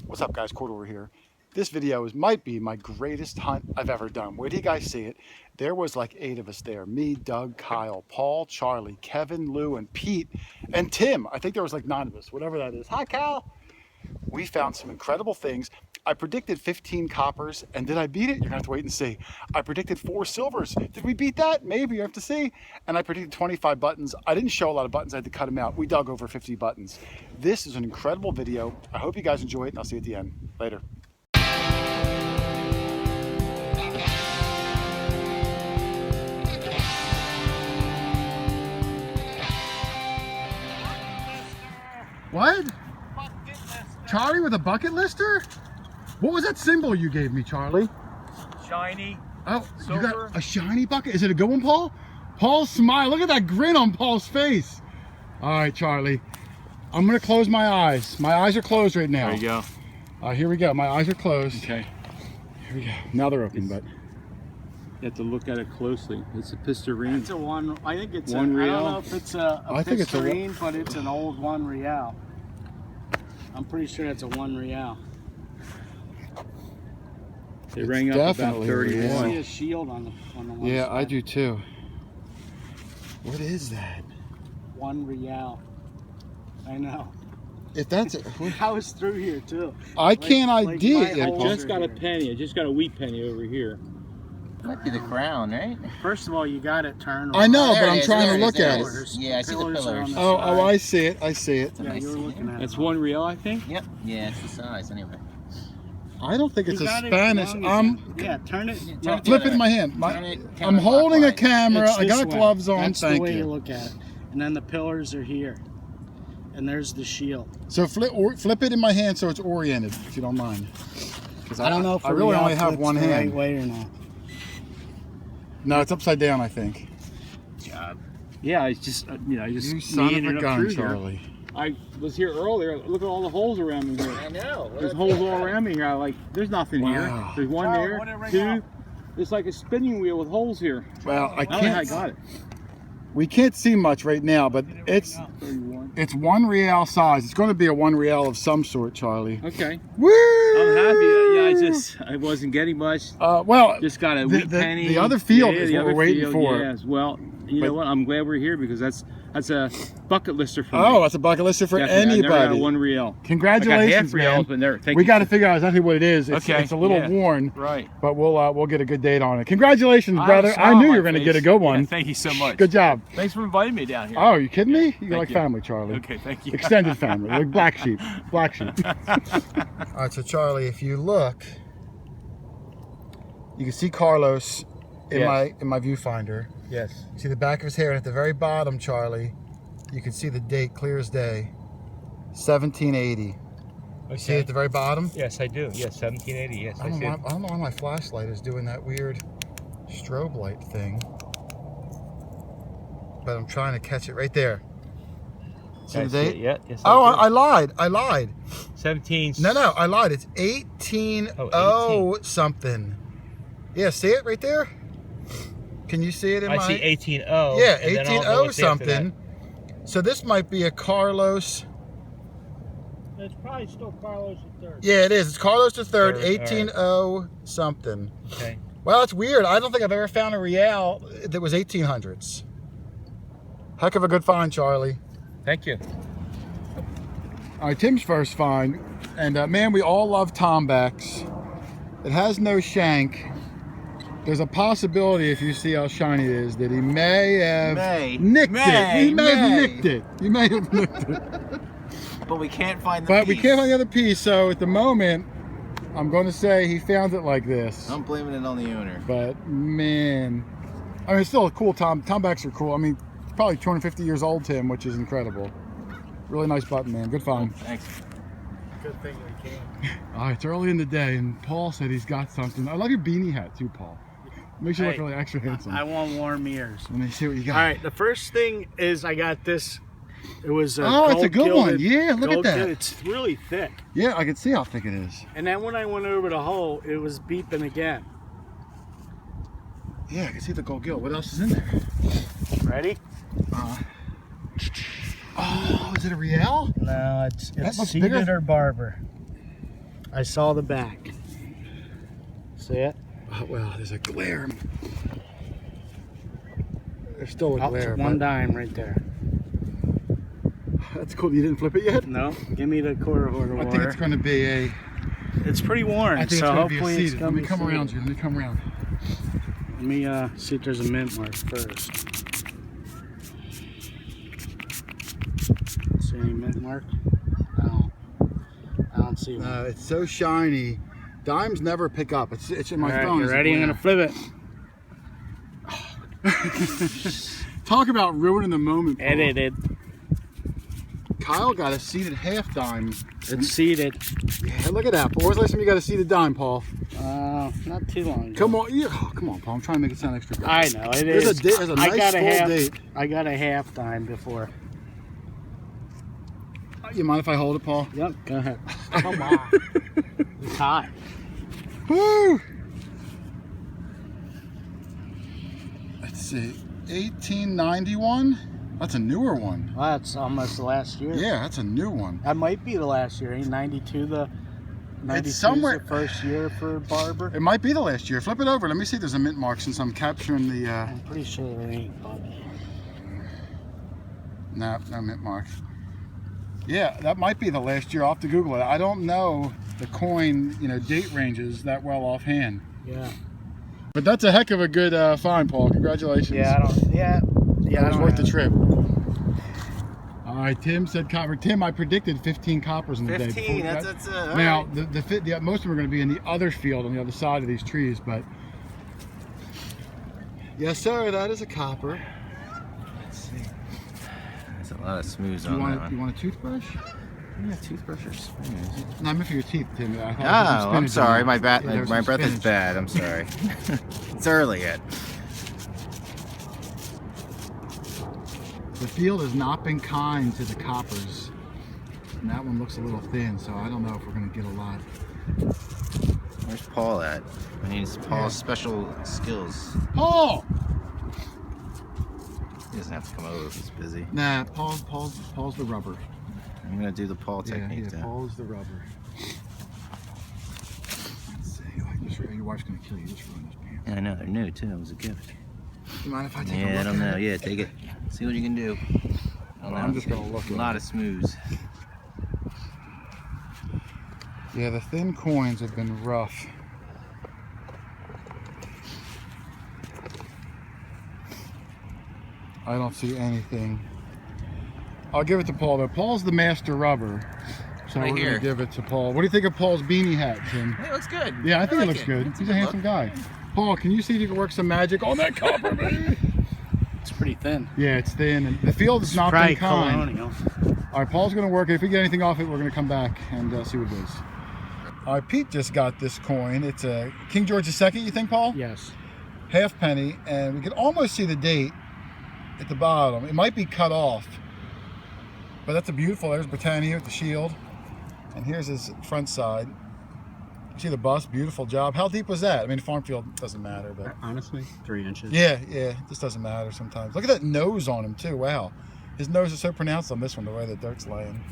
What's up, guys? QuarterHoarder here. This video might be my greatest hunt I've ever done. Where do you guys see it? There was like 8 of us there. Me, Doug, Kyle, Paul, Charlie, Kevin, Lou, and Pete, and Tim. I think there was like 9 of us, whatever that is. Hi, Cal. We found some incredible things. I predicted 15 coppers, and did I beat it? You're gonna have to wait and see. I predicted 4 silvers. Did we beat that? Maybe, you have to see. And I predicted 25 buttons. I didn't show a lot of buttons, I had to cut them out. We dug over 50 buttons. This is an incredible video. I hope you guys enjoy it, and I'll see you at the end. Later. What? Charlie with a bucket lister? What was that symbol you gave me, Charlie? Shiny. Oh, silver. You got a shiny bucket? Is it a good one, Paul? Paul's smile. Look at that grin on Paul's face. All right, Charlie. I'm going to close my eyes. My eyes are closed right now. There you go. Here we go. My eyes are closed. Okay. Here we go. Now they're open, but you have to look at it closely. It's a pistarine. It's a one. I think it's one a, real. I don't know if it's a I think it's a pistarine, but it's an old 1 real. I'm pretty sure it's a 1 real. They rang up about definitely a 31. I see a shield on the one yeah, side. I do too. What is that? 1 real. I know. If that's it, I was through here too. I can't like ID my it yet, whole- Paul. Just got a penny. I just got a wheat penny over here. Might be the crown, right? First of all, you got it turned. I know, There but it I'm is, trying there to it look is, there at it it. is. Yeah, I see the Pillars are on pillars. the Oh, side. I see it. I see it. It's a Yeah, nice you were scene. looking at That's it. 1 real, I think. Yep. Yeah, it's the size anyway. I don't think it's You a got it Spanish. wrong yeah, turn it. Turn it Flip it in my hand. Turn it I'm holding a counterclockwise. camera. It's I got this way. gloves on. That's Thank the way you. you look at it. And then the pillars are here. And there's the shield. So flip it in my hand so it's oriented, if you don't mind. Because I don't know if I a really real only have flips one the hand. right way or not. No, it's upside down, I think. Yeah, it's just I just You son of meandered a up gun, through here. Charlie. I was here earlier. Look at all the holes around me here. I know. There's holes all around me here. I like. There's nothing Wow. here. There's one Charlie, there. what did it ring 2. out? It's like a spinning wheel with holes here. Well, I I don't know how I can't. got it. We can't see much right now, but it's 31. 1 real size. It's going to be a 1 real of some sort, Charlie. Okay. Woo! I'm happy. I wasn't getting much. Well, Just got a the- wheat the- penny. the other field is the what other we're waiting field, for. Yes. Well, you But- know what? I'm glad we're here because that's a bucket lister for me. oh, that's a bucket lister for Definitely. I never got a anybody. 1 real. Congratulations, I got half reals, man. but never. Thank We you. got to figure out exactly what it is. It's, Okay, it's a little yeah. worn, Right. but we'll get a good date on it. Congratulations, I brother. have a I smile knew on you my were going to face. get a good one. Yeah, thank you so much. Good job. Thanks for inviting me down here. Oh, you kidding me? You're Thank like you. family, Charlie. Okay, thank you. Extended family, like black sheep. Black sheep. All right, so Charlie, if you look, you can see Carlos in Yes. my viewfinder. Yes. You see the back of his hair, and at the very bottom, Charlie, you can see the date clear as day, 1780. Okay. See it at the very bottom? Yes, I do. Yes, 1780. Yes, I don't know why my flashlight is doing that weird strobe light thing, but I'm trying to catch it right there. See the date? Yeah. Yes. Oh, I lied. 17. No, I lied. It's 1800 something. Yeah, see it right there? Can you see it in I my... see 180. Yeah, and then I'll know 1800 what's after something. So this might be a Carlos. It's probably still Carlos III. Yeah, it is. It's Carlos III, Third, 1800 something. that. Okay. Well, that's weird. I don't think I've ever found a real that was 1800s. Heck of a good find, Charlie. Thank you. All right, Tim's first find. And man, we all love Tombacks. It has no shank. There's a possibility, if you see how shiny it is, that he may have nicked it. He may have nicked it. He may have nicked it. But we can't find the But piece. we can't find the other piece, so at the moment, I'm going to say he found it like this. I'm blaming it on the owner. But man, I mean, it's still a cool Tombacks are cool. I mean, it's probably 250 years old, Tim, which is incredible. Really nice button, man. Good find. Thanks. Good thing we came. All right, it's early in the day, and Paul said he's got something. I love your beanie hat too, Paul. Makes you look Hey, really extra handsome. I want warm ears. Let me see what you got. All right, the first thing is I got this. It was a Oh, it's a good one. gold-gilded- Yeah, look at that. gold-gilded- It's really thick. Yeah, I can see how thick it is. And then when I went over the hole, it was beeping again. Yeah, I can see the gold gill. What else is in there? Ready? Oh, is it a real? No, it's That looks seeded bigger. or Barber. I saw the back. See it? Oh, well, there's a glare. There's still a Oh, glare. it's one but dime right there. that's cool. You didn't flip it yet? No, give me the QuarterHoarder I think it's going to be a. It's pretty worn, I think it's so going to be a hopefully it's seated. going Let to me be come around seated. you. Let me come around. Let me see if there's a mint mark first. See any mint mark? No. I don't see one. It's so shiny. Dimes never pick up. It's in my All right, phone. you It's a ready? I'm going to glare. flip it. Talk about ruining the moment, Paul. Edited. Kyle got a seated half dime. It's seated. Yeah, look at that. Paul. When's the last time you got a seated dime, Paul? Not too long ago. Come on. Yeah. Oh, come on, Paul. I'm trying to make it sound extra good. I know, it There's is. there's a nice full date. I got a half dime before. You mind if I hold it, Paul? Yep, go ahead. Come on. It's hot. Woo! Let's see. 1891? That's a newer one. Well, that's almost the last year. Yeah, that's a new one. That might be the last year. Ain't 92 the 92 somewhere- the first year for Barber? It might be the last year. Flip it over. Let me see if there's a mint mark since I'm capturing the. I'm pretty sure there ain't. But No mint mark. Yeah, that might be the last year. I'll have to Google it. I don't know the coin, date ranges that well offhand. yeah. But that's a heck of a good find, Paul. Congratulations. Yeah, I don't. Yeah. It was I worth don't the know. trip. All right, Tim said copper. Tim, I predicted 15 coppers in the day. 15. Before- That's Now, all the most of them are going to be in the other field on the other side of these trees, but yes, sir, that is a copper. Let's see. There's a lot of smooths Do you on want that you one. want a toothbrush? Yeah, toothbrush or smooths. No, I meant for your teeth, Tim. I thought there was some Oh, I'm spinach in sorry. there. My Yeah, there my was some breath is spinach. bad. I'm sorry. It's early yet. The field has not been kind to the coppers, and that one looks a little thin, so I don't know if we're going to get a lot. Where's Paul at? I need Paul's Yeah. special skills. Paul! He doesn't have to come over if he's busy. Nah, Paul's the rubber. I'm gonna do the Paul Yeah, technique then. Paul's the rubber. Let's see. Your wife's going to kill you. Just ruin those pants. Yeah, I know they're new too. It was a gift. You mind if I take a Yeah, look I don't at know. it? Yeah, take it. See what you can do. Well, I'm just gonna look at A lot it. of smooths. Yeah, the thin coins have been rough. I don't see anything. I'll give it to Paul though. Paul's the master rubber. So Right we're here. gonna give it to Paul. What do you think of Paul's beanie hat, Tim? It looks good. Yeah, I think like it looks good. It's He's good a handsome look. guy. Paul, can you see if you can work some magic on that copper, baby? It's pretty thin. Yeah, it's thin, and the field has not Probably been kind. colonial. All right, Paul's gonna work it. If we get anything off it, we're gonna come back and see what it is. All right, Pete just got this coin. It's a King George II, you think, Paul? Yes. Half penny, and we can almost see the date at the bottom. It might be cut off, but that's a beautiful. There's Britannia with the shield, and here's his front side. You see the bust? Beautiful job. How deep was that? I mean, farm field doesn't matter, but Honestly, 3 inches. yeah, it just doesn't matter sometimes. Look at that nose on him too. Wow, his nose is so pronounced on this one, the way the dirt's laying.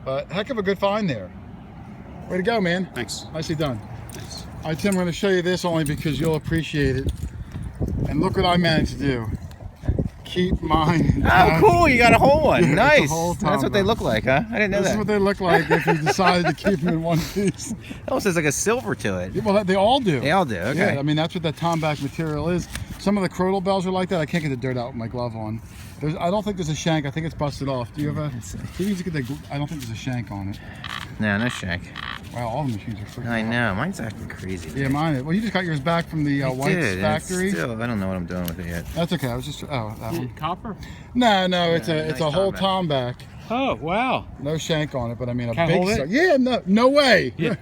But heck of a good find there. Way to go, man. Thanks. Nicely done. Thanks. All right, Tim, I'm going to show you this only because you'll appreciate it. And look what I managed to do. Keep mine. Oh, cool! You got a whole one. Yeah, it's a Nice. whole That's what they Tom look like, huh? I didn't know This is that. what they look like if you decided to keep them in one piece. It almost has like a silver to it. Yeah, well, they all do. They all do. Okay. Yeah, I mean, that's what that tomback material is. Some of the crotal bells are like that. I can't get the dirt out with my glove on. I don't think there's a shank. I think it's busted off. Do you have a? You need to get the. I don't think there's a shank on it. No, no shank. Wow, all the machines are freaking. I out. know. Mine's acting crazy. Yeah, mine is. Well, you just got yours back from the I White's did, and factory. Still, I don't know what I'm doing with it yet. That's okay. I was just. Oh, that one. Copper? No, it's Yeah, a nice whole tomback. tomback. Oh, wow. No shank on it, but I mean a Can I big. hold it? Yeah, no way. Yeah.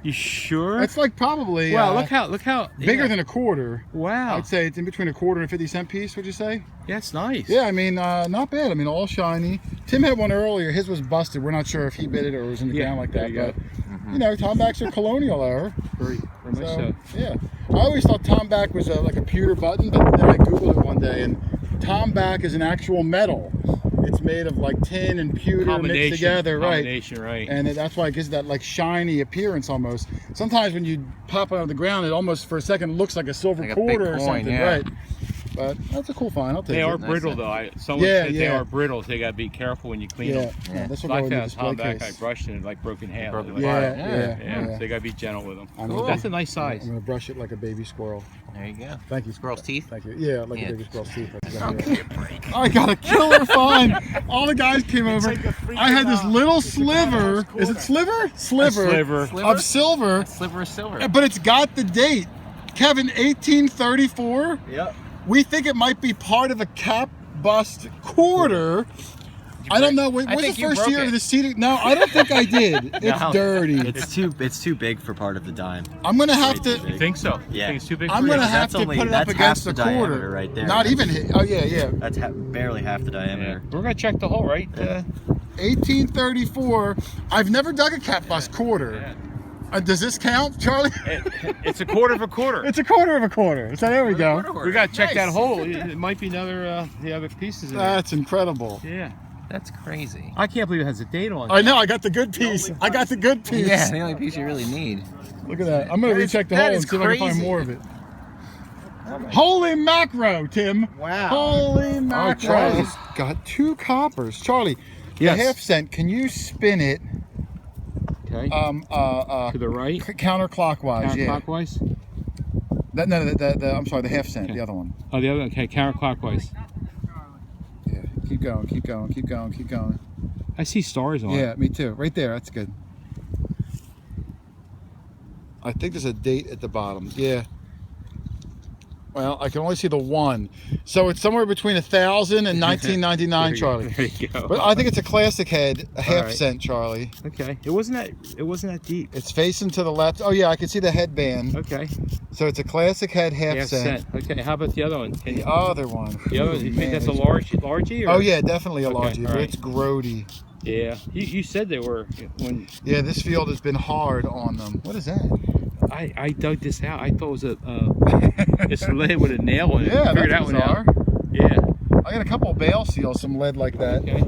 You sure? It's like probably. Wow, look how bigger yeah. than a quarter. Wow. I'd say it's in between a quarter and a 50-cent piece. Would you say? Yeah, it's nice. Yeah, I mean, not bad. I mean, all shiny. Tim had one earlier. His was busted. We're not sure if he bit it or it was in the Yeah, ground like there that. you go. But you know, tombacks are colonial era. Very much so. Yeah, I always thought tomback was like a pewter button, but then I googled it one day, and tomback is an actual metal. it's made of like tin and pewter mixed together, right? Combination, right. And that's why it gives that like shiny appearance almost. Sometimes when you pop it on the ground, it almost for a second looks like a silver Like a big quarter or coin, something, yeah. right? But that's a cool find. I'll take They it. are brittle though. Someone said they are brittle, so you gotta be careful when you clean them. Yeah, this will So I go in the found display back, I case. brushed it and it like broke in half. broke it Like, apart. So you gotta be gentle with them. Cool. That's a nice size. I'm gonna brush it like a baby squirrel. There you go. Thank you. Squirrel's teeth? Thank you. Yeah, like Yeah. a baby squirrel's teeth. That's Oh, exactly give me a break. I got a killer find. All the guys came over. like a freaking, I had this little it's a sliver. badass Is it sliver? Sliver Sliver. of silver, Sliver of silver. but it's got the date. Kevin, 1834. Yep. We think it might be part of a cap bust quarter. I don't know. What I was think the you first broke year it. of the seating? No, I don't think I did. It's No. dirty. It's too big for part of the dime. I'm gonna have Way too to. big. You think so? You Yeah. think it's too big I'm for gonna you? have That's to put it up that's against half the the quarter. diameter right there. Not even. Oh yeah. That's barely half the Yeah. diameter. We're gonna check the hole, right? 1834. I've never dug a cap bust quarter. Does this count, Charlie? It's a quarter of a quarter. It's a quarter of a quarter. So there we go. We gotta check that hole. It might be another the other pieces in there. That's incredible. Yeah. That's crazy. I can't believe it has a date on it. I know. I got the good piece. I got the good piece. Yeah, the only piece you really need. Look at that. I'm gonna recheck the hole and see if I can find crazy. more of it. Holy macro, Tim. Wow. Holy macro. Charlie's got 2 coppers. Charlie, Yes. the half cent, can you spin it Okay. To the right. counterclockwise? Counterclockwise. Yeah. No, I'm sorry, the half cent, Okay. the other one. Oh, the other. Okay, counterclockwise. Yeah. Keep going, keep going, keep going, keep going. I see stars on it. Yeah, me too. Right there, that's good. I think there's a date at the bottom. Yeah. Well, I can only see the 1. So it's somewhere between 1,000 and 1999, Charlie. There you go. But I think it's a classic head, a half right. cent, Charlie. Okay. It wasn't that deep. It's facing to the left. Oh yeah, I can see the headband. Okay. So it's a classic head, half cent. Okay. How about the other one? Can The you, other one. the other? Ooh, You man, think that's a it's- largie? Or? Oh yeah, definitely a Okay, largie, but all right. it's grody. Yeah. You said they were when Yeah, this field has been hard on them. What is that? I dug this out. I thought it was a it's lead with a nail in it. Yeah, Figured that's that one out. bizarre. Yeah. I got a couple of bale seals, some lead like that. Okay.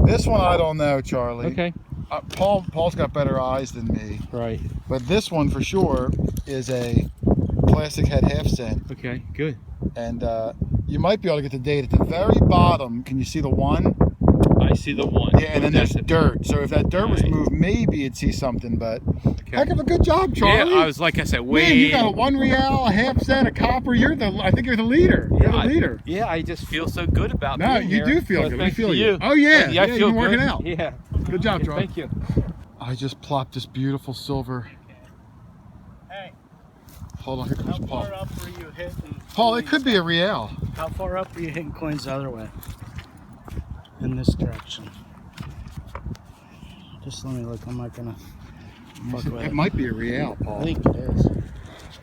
This one I don't know, Charlie. Okay. Paul's got better eyes than me, Right. but this one for sure is a classic head half cent, Okay. Good. and you might be able to get the date at the very bottom. Can you see the 1? I see the one. Yeah, and then there's That's it. dirt. So if that dirt was Right. moved, maybe you'd see something. But Okay. heck of a good job, Charlie. Yeah, I was like I said, way. Man, you got a 1 real, a half cent, a copper. I think you're the leader. You're the leader. Yeah, I just feel so good about No, being you here. do feel So good. We thanks feel to you. Oh yeah, I feel you're working good. out. Yeah. Good job, Charlie. Thank you. I just plopped this beautiful silver. Hey, Hold on, here how comes Paul. far up were you hitting? Paul, it could be a real. How far up were you hitting coins the other way? In this direction. Just let me look. I'm not gonna fuck with It it. might be a real, I Paul. think it is.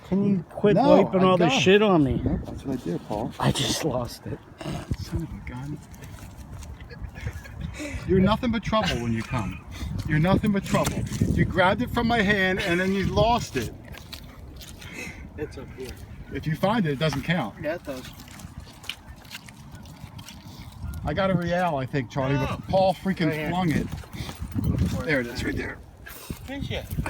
Can you quit No, wiping I all this got it. shit on me? Nope, that's what I did, Paul. I just lost it. Son of a gun. You're nothing but trouble when you come. You're nothing but trouble. You grabbed it from my hand and then you lost it. It's up here. If you find it, it doesn't count. Yeah, it does. I got a real, I think, Charlie, but Paul freaking Right here. flung it. There it is, right there.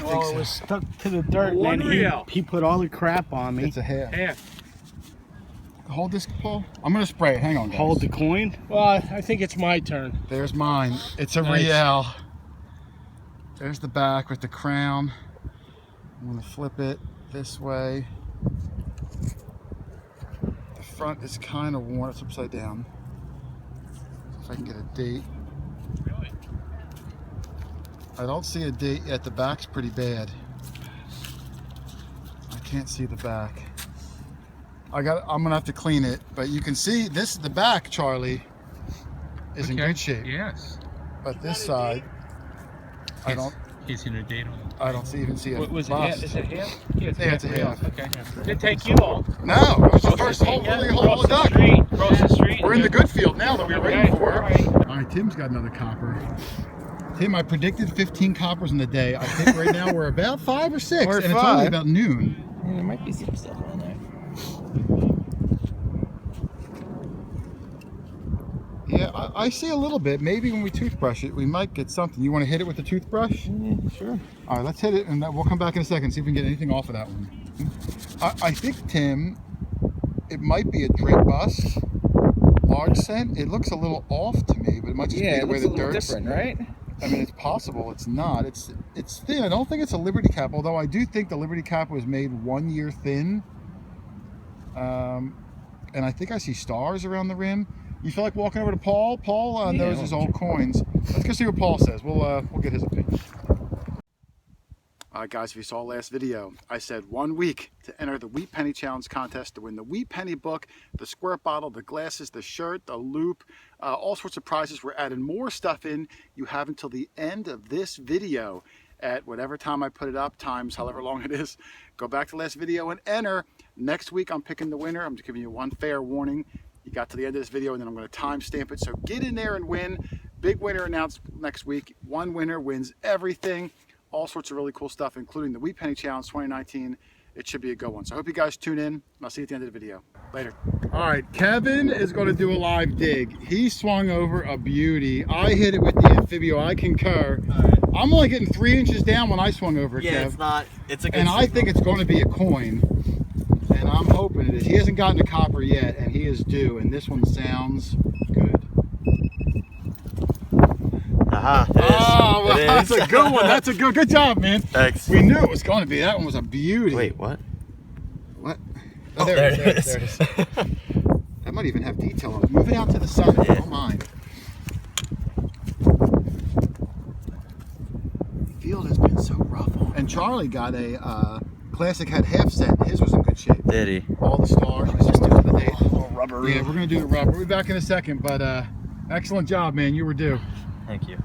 Well, it was stuck to the dirt, One and real. he put all the crap on me. It's a half. Half. Hold this, Paul. I'm gonna spray it. Hang on, guys. Hold the coin. Well, I think it's my turn. There's mine. It's a Nice. real. There's the back with the crown. I'm gonna flip it this way. The front is kind of worn. It's upside down. See if I can get a date. I don't see a date yet. The back's pretty bad. I can't see the back. I'm gonna have to clean it, but you can see this. The back, Charlie, is in good shape. Yes. But this side, I don't He's in a date on it. even see a What was it? bust. Is it half? Yeah, it's a half. Okay. Did it take you long? No, it was the first hole of the hole of the duck. Cross the street. We're in the good field now that we were waiting for. All right. All right, Tim's got another copper. Tim, I predicted 15 coppers in the day. I think right now we're about 5 or 6, We're and it's 5. only about noon. Yeah, there might be some stuff on there. Yeah, Yeah, I see a little bit. Maybe when we toothbrush it, we might get something. You want to hit it with the toothbrush? Yeah, sure. All right, let's hit it, and we'll come back in a second, see if we can get anything off of that one. I think, Tim, it might be a Drake bust, large scent. It looks a little off to me, but it might just be the way the dirt's different, right? I mean, it's possible. It's not. It's thin. I don't think it's a Liberty Cap, although I do think the Liberty Cap was made 1 year thin. And I think I see stars around the rim. You feel like walking over to Paul? Paul knows his old coins. Let's go see what Paul says. We'll get his opinion. All right, guys, if you saw last video, I said 1 week to enter the Wheat Penny Challenge contest to win the Wheat Penny book, the squirt bottle, the glasses, the shirt, the loop, all sorts of prizes. We're adding more stuff in. You have until the end of this video at whatever time I put it up, times however long it is. Go back to the last video and enter. Next week, I'm picking the winner. I'm just giving you one fair warning. You got to the end of this video, and then I'm going to timestamp it. So get in there and win. Big winner announced next week. One winner wins everything. All sorts of really cool stuff, including the Wheat Penny Challenge 2019. It should be a good one. So I hope you guys tune in, and I'll see you at the end of the video. Later. All right, Kevin is going to do a live dig. He swung over a beauty. I hit it with the Amphibio. I concur. Right. I'm only getting 3 inches down when I swung over it, Yeah, Kev. it's not. It's a good And I think it's going to be a coin. And I'm hoping it is. He hasn't gotten a copper yet, and he is due. And this one sounds good. Aha, it is. Oh, well, It that's is. a good one. That's a good job, man. Thanks. We knew it was going to be. That one was a beauty. Wait, what? What? Oh, there there it it is. is. There it is. That might even have detail on it. Move it out to the sun. Yeah. Don't mind. The field has been so rough. And Charlie got a classic head half set. His was in good shape. Did he? All the stars. Let's just do the date. little rubber. Yeah, we're going to do the rubber. We'll be back in a second, but excellent job, man. You were due. Thank you.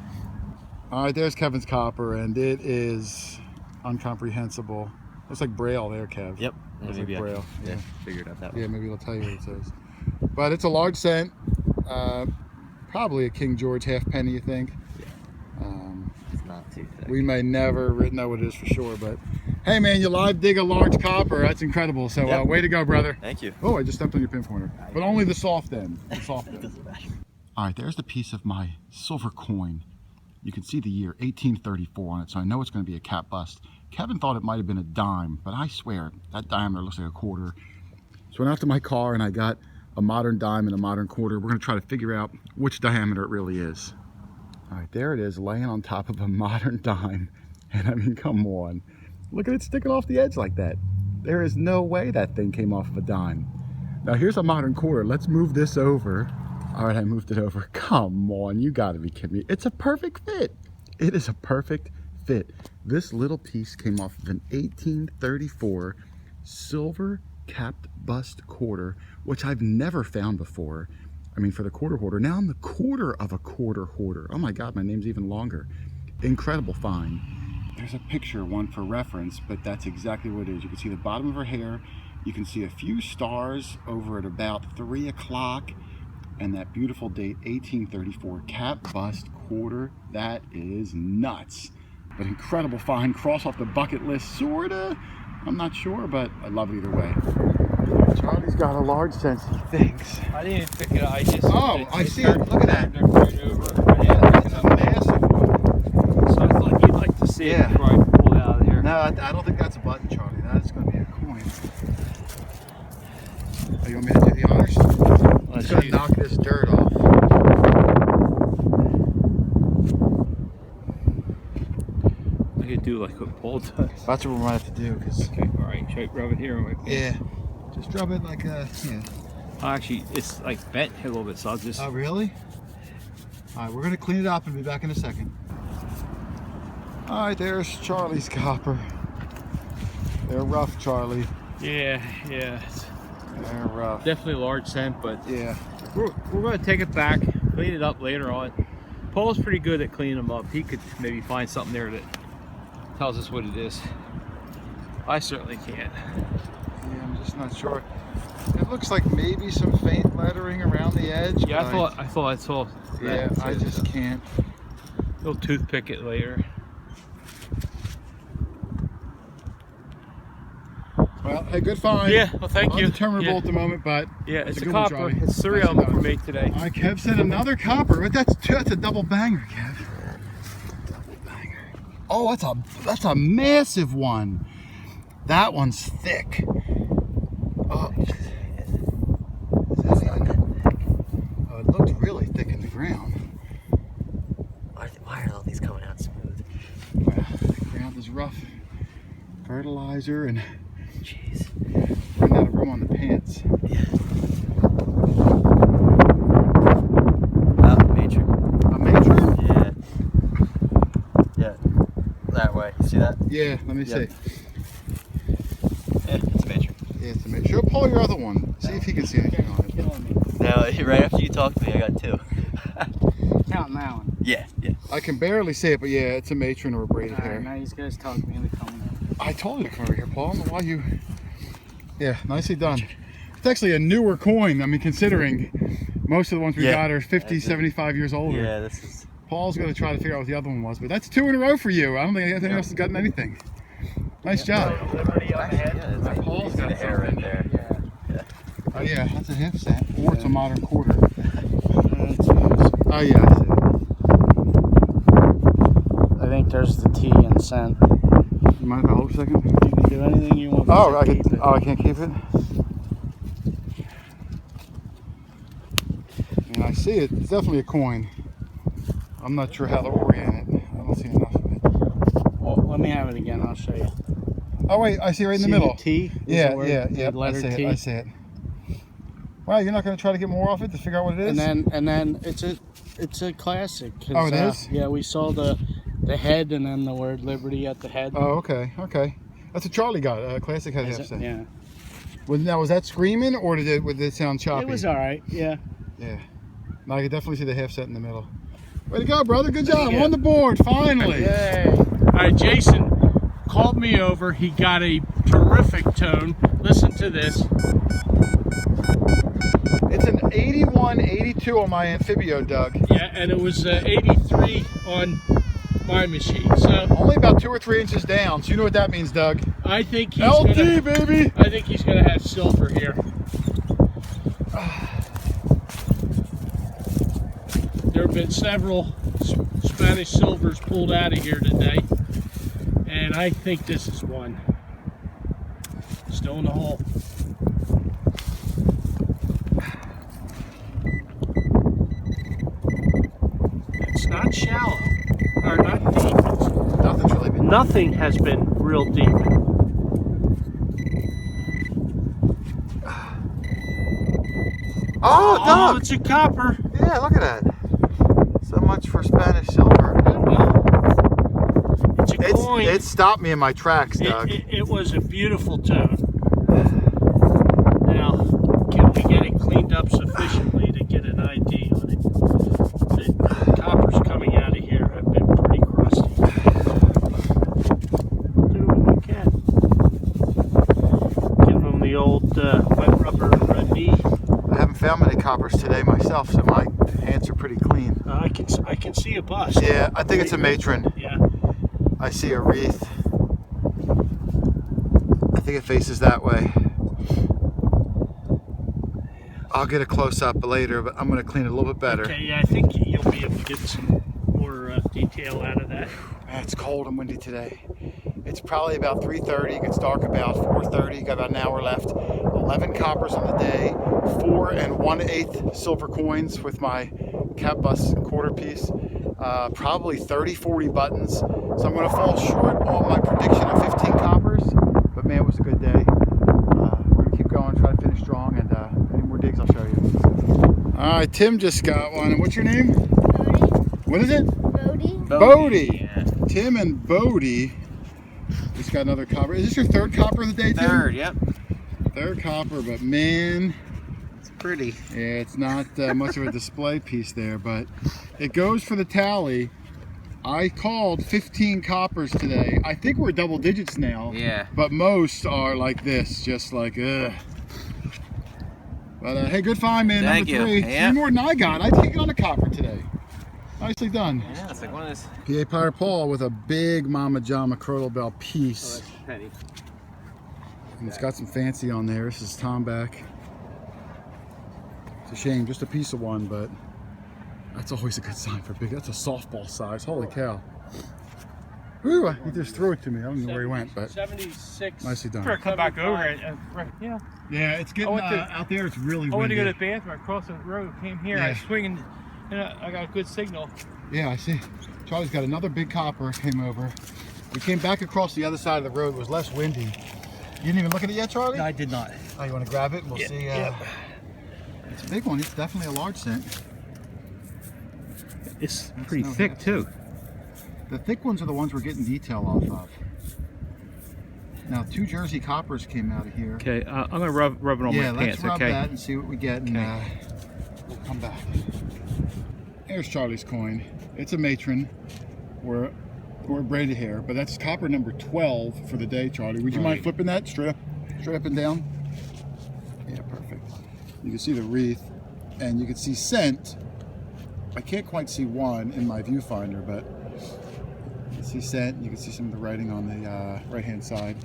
All right, there's Kevin's copper, and it is incomprehensible. Looks like Braille there, Kev. Yep. Looks Maybe like I Braille. yeah, figured out that one. Yeah, maybe it'll tell you what it says. But it's a large cent. Probably a King George halfpenny, you think? It's not too thick. We may never know what it is for sure, but hey, man, you live dig a large copper. That's incredible. So Yep. way to go, brother. Thank you. Oh, I just stepped on your pin pointer. But only the soft end. The soft It end. doesn't matter. All right, there's the piece of my silver coin. You can see the year 1834 on it, so I know it's going to be a cap bust. Kevin thought it might have been a dime, but I swear that diameter looks like a quarter. So I went out to my car and I got a modern dime and a modern quarter. We're going to try to figure out which diameter it really is. All right, there it is, laying on top of a modern dime. And I mean, come on. Look at it sticking off the edge like that. There is no way that thing came off of a dime. Now here's a modern quarter. Let's move this over. All right, I moved it over. Come on, you gotta be kidding me. It's a perfect fit. It is a perfect fit. This little piece came off of an 1834 silver capped bust quarter, which I've never found before. I mean, for the quarter hoarder. Now I'm the quarter of a quarter hoarder. Oh my God, my name's even longer. Incredible find. There's a picture, one for reference, but that's exactly what it is. You can see the bottom of her hair. You can see a few stars over at about 3 o'clock. And that beautiful date, 1834, cap bust quarter. That is nuts. But incredible find, cross off the bucket list, sorta. I'm not sure, but I love it either way. Charlie's got a large sense, he thinks. I didn't even pick it up. I just. Oh, I see it. Look at that. Yeah, It's a massive one. so I thought you'd like to see Yeah. it before I pull it out of here. No, I don't think that's a button, Charlie. That's going to be a coin. Oh, you want me to do the honors? I'm just going to knock this dirt off. I could do like what Paul does. That's what we might have to do, because Okay, all right. Should I rub it here? Or yeah, just rub it like a yeah. Actually, it's like bent a little bit, so I'll just. Oh, really? All right, we're going to clean it up and be back in a second. All right, there's Charlie's copper. They're rough, Charlie. Yeah, yeah. It's They're rough. definitely a large cent, but Yeah. we're going to take it back, clean it up later on. Paul's pretty good at cleaning them up. He could maybe find something there that tells us what it is. I certainly can't. Yeah, I'm just not sure. It looks like maybe some faint lettering around the edge. Yeah, but I thought I saw that. Yeah, I too, just so. can't. We'll toothpick it later. Well, hey, good find. Yeah, well, thank you. Undeterminable Yeah. at the moment, but Yeah, it's a good one, copper. Charlie. It's 3 of them for me today. All right, Kev said another copper, but that's a double banger, Kev. Double banger. Oh, that's a massive one. That one's thick. Oh, it looked really thick in the ground. Why are all these coming out smooth? Well, the ground is rough. Fertilizer and Jeez. running out of room on the pants. Matron. A matron? Yeah. Yeah. That way. You see that? Yeah, let me Yep. see. Yeah, it's Matron. Yeah, it's a matron. Show Paul your other one. See if he can see anything on it. Killing me. Now, right after you talked to me, I got 2. Counting that one. Yeah. I can barely see it, but yeah, it's a matron or a braided All right, hair. now these guys talk to me into coming in. I told you to come over here, Paul. I don't know why you... Yeah, nicely done. It's actually a newer coin. I mean, considering most of the ones we got are 50, 75 years older. Yeah, this is. Paul's going to try to figure out what the other one was, but that's 2 in a row for you. I don't think anything else has gotten anything. Nice job. Paul's got the hair right there. Oh yeah, that's a half cent, or it's a modern quarter. That's Oh yeah, I see it. I think there's the T in cent. You mind if I hold for a second? You can do anything you want. Oh, to I keep can. it. Oh, I can't keep it. And I see it. It's definitely a coin. I'm not sure how to orient it. I don't see enough of it. Well, let me have it again. I'll show you. Oh wait, I see it right in the See middle. The T. Is Yeah, the word, yeah, the yeah. I letter see T. it. I see it. Wow, you're not going to try to get more off it to figure out what it is? And then it's a classic. 'Cause, Oh, it is? Yeah, we saw the head and then the word Liberty at the head. Oh, okay, okay. That's what Charlie got. Classic had Is half it? cent. Yeah. Now, was that screaming or did it sound choppy? It was all right. Yeah. Yeah. No, I could definitely see the half cent in the middle. Way to go, brother. Good job. you. On the board, finally. Yay. All right, Jason called me over. He got a terrific tone. Listen to this. It's an 81, 82 on my Amphibio, Doug. Yeah, and it was 83 on my machine. So Only about 2 or 3 inches down. So you know what that means, Doug. I think he's LT, baby. I think he's gonna have silver here. There have been several Spanish silvers pulled out of here today, and I think this is one. Still in the hole. It's not shallow, or not deep. Nothing's really been. Nothing has been real deep. Oh, Oh, Doug. it's a copper. Yeah, look at that. So much for Spanish silver. It's a coin. It stopped me in my tracks, Doug. It was a beautiful tone. Now, can we get it cleaned up sufficiently to get an ID on it? The coppers coming out of here have been pretty crusty. Do what we can. Give them the old wet rubber knee. I haven't found many coppers today myself, so my hands are pretty clean. I can see a bust. Yeah, I think it's a matron. Yeah. I see a wreath. I think it faces that way. I'll get a close-up later, but I'm going to clean it a little bit better. Okay, yeah, I think you'll be able to get some more detail out of that. It's cold and windy today. It's probably about 3:30. It gets dark about 4:30. Got about an hour left. 11 coppers on the day. 4 1/8 silver coins with my cap bus quarter piece. Probably 30, 40 buttons. So I'm going to fall short on my prediction of 15 coppers. But man, it was a good day. We're going to keep going, try to finish strong, and any more digs I'll show you. All right, Tim just got one. And what's your name? Bodie. What is it? Bodie. Bodie. Yeah. Tim and Bodie just got another copper. Is this your third copper of the day, Tim? Third, yep. Third copper, but man, It's pretty. yeah, it's not much of a display piece there, but it goes for the tally. I called 15 coppers today. I think we're double digits now. Yeah. But most are like this, just like, ugh. But hey, good find, man. Thank Number you. 3. Yeah. 3 more than I got. I take it on a copper today. Nicely done. Yeah, it's like one of those. PA Pirate Paul with a big Mama John McCrodle Bell piece. Penny. And it's got some fancy on there. This is Tomback. It's a shame, just a piece of one, but that's always a good sign for big. That's a softball size. Holy cow. Whew, he just threw it to me. I don't know where he went, but 76. nicely done. Better come back over it. Yeah. Yeah, it's getting out there. It's really windy. I went to go to the bathroom. I crossed the road, came here. I was swinging, and I got a good signal. Yeah, I see. Charlie's got another big copper. Came over. We came back across the other side of the road. It was less windy. You didn't even look at it yet, Charlie? No, I did not. Oh, you want to grab it? We'll see. It's a big one. It's definitely a large scent. It's pretty thick too. The thick ones are the ones we're getting detail off of. Now, 2 Jersey coppers came out of here. Okay, I'm gonna rub it on my pants. Let's rub Okay. that and see what we get, and we'll come back. There's Charlie's coin. It's a matron. We're braided hair, but that's copper number 12 for the day, Charlie. Would you mind flipping that straight up and down? Yeah, perfect. You can see the wreath, and you can see scent. I can't quite see one in my viewfinder, but you can see scent. You can see some of the writing on the right-hand side.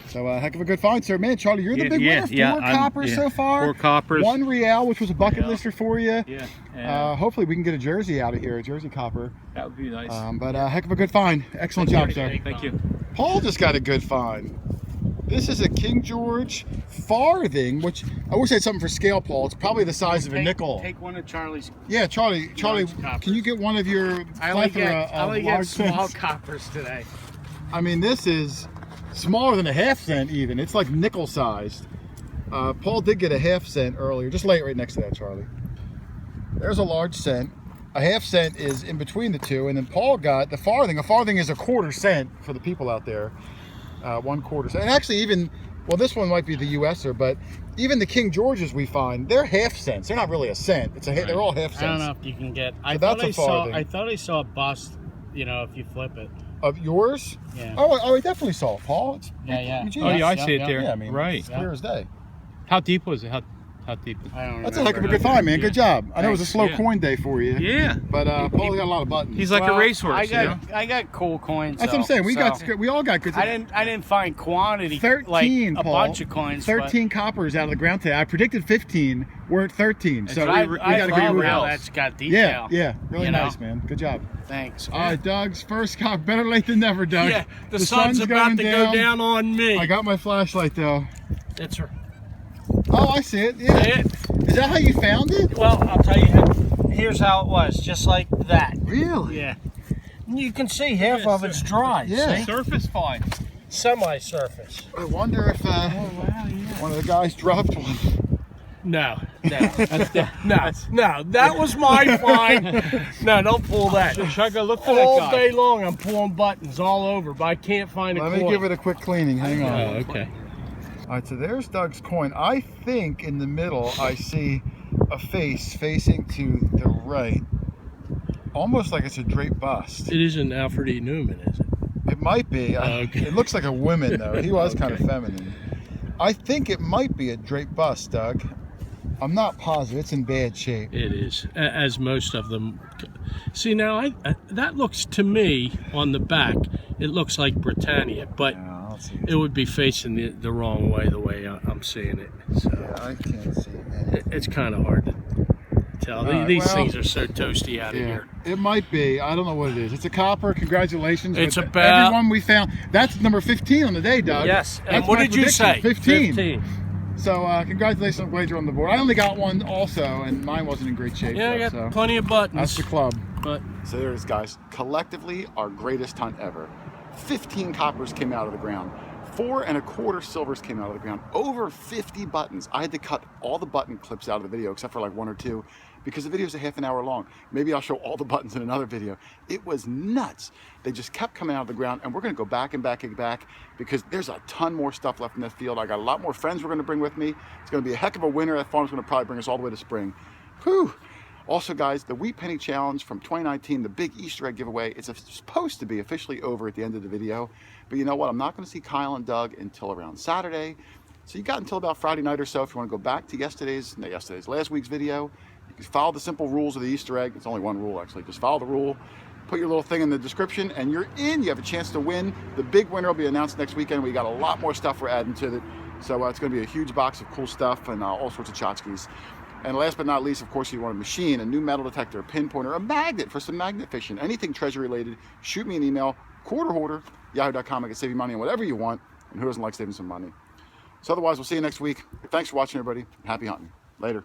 So heck of a good find, sir. Man, Charlie, you're the big winner. 4 coppers so far. 4 coppers. 1 real, which was a bucket lister for you. Yeah. Hopefully we can get a jersey out of here, a jersey copper. That would be nice. But heck of a good find. Excellent job, sir. Thank you. Paul just got a good find. This is a King George farthing, which I wish I had something for scale, Paul. It's probably the size of a nickel. Take one of Charlie's. Yeah, Charlie, can you get one of your I only plethora get of small large cents? coppers today. I mean, this is smaller than a ½ cent even. It's like nickel sized. Paul did get a ½ cent earlier. Just lay it right next to that, Charlie. There's a large cent. A ½ cent is in between the two, and then Paul got the farthing. A farthing is a ¼ cent for the people out there. 1/4 cent. And actually even, well, this one might be the USer, but even the King Georges we find, they're ½ cents. They're not really a cent. It's they're all ½ cents. I don't know if you can get. I that's a farthing. I thought I saw a bust. You know, if you flip it. Of yours? Yeah. Oh, I definitely saw it, Paul. Yeah. Oh yeah, I see it there. Yeah, I mean, right. it's clear as day. How deep was it? How deep? I don't That's remember. a heck of a good find, man. Good job. I know it was a slow Yeah. coin day for you. Yeah. But Paul got a lot of buttons. He's like a racehorse. I got cool coins. That's what I'm saying. We all got good. I didn't find quantity. 13, like a Paul. bunch of coins. 13 coppers out of the ground today. I predicted 15. We're at 13. So I we got a good love reel. how that's got detail. Yeah. Really You know? nice, man. Good job. Thanks. All right, Doug's first cop. Better late than never, Doug. Yeah, the sun's about to go down on me. I got my flashlight though. That's her. Oh, I see it. Yeah. See it? Is that how you found it? Well, I'll tell you. Here's how it was, just like that. Really? Yeah. You can see half of it's dry. Yeah. See? Surface fine. Semi-surface. I wonder if one of the guys dropped one. No. No. That was my find. No, don't pull that. Should I go look for All that guy? day long, I'm pulling buttons all over, but I can't find a Let coin. me give it a quick cleaning. Hang on. Oh, okay. All right, so there's Doug's coin. I think in the middle I see a face facing to the right, almost like it's a draped bust. It isn't Alfred E. Newman, is it? It might be. Okay. It looks like a woman though. He was kind of Okay. feminine. I think it might be a draped bust, Doug. I'm not positive. It's in bad shape. It is, as most of them. See, now, that looks to me, on the back, it looks like Britannia, but Yeah, I'll see. it would be facing the wrong way, the way I'm seeing it. So Yeah, I can't see it. it's kind of hard to tell. All right, These well, things are so toasty out of Yeah, here. it might be. I don't know what it is. It's a copper. Congratulations. It's with about- everyone we found. That's number 15 on the day, Doug. Yes, and That's what my did you prediction, say? 15. So congratulations, I'm glad you're on the board. I only got one also, and mine wasn't in great shape. Yeah, I though, got so. plenty of buttons. That's the club. But So there it is, guys. Collectively, our greatest hunt ever. 15 coppers came out of the ground. 4 1/4 silvers came out of the ground. Over 50 buttons. I had to cut all the button clips out of the video, except for like 1 or 2, because the video's a half an hour long. Maybe I'll show all the buttons in another video. It was nuts. They just kept coming out of the ground, and we're gonna go back and back and back, because there's a ton more stuff left in this field. I got a lot more friends we're gonna bring with me. It's gonna be a heck of a winter. That farm's gonna probably bring us all the way to spring. Whew. Also, guys, the Wheat Penny Challenge from 2019, the big Easter egg giveaway, it's supposed to be officially over at the end of the video. But you know what? I'm not going to see Kyle and Doug until around Saturday. So you got until about Friday night or so if you want to go back to last week's video. You can follow the simple rules of the Easter egg. It's only one rule, actually. Just follow the rule. Put your little thing in the description and you're in. You have a chance to win. The big winner will be announced next weekend. We got a lot more stuff we're adding to it. So it's going to be a huge box of cool stuff and all sorts of tchotchkes. And last but not least, of course, you want a machine, a new metal detector, a pinpointer, a magnet for some magnet fishing, anything treasure related. Shoot me an email, QuarterHoarder, yahoo.com. I can save you money on whatever you want. And who doesn't like saving some money? So otherwise, we'll see you next week. Thanks for watching, everybody. Happy hunting. Later.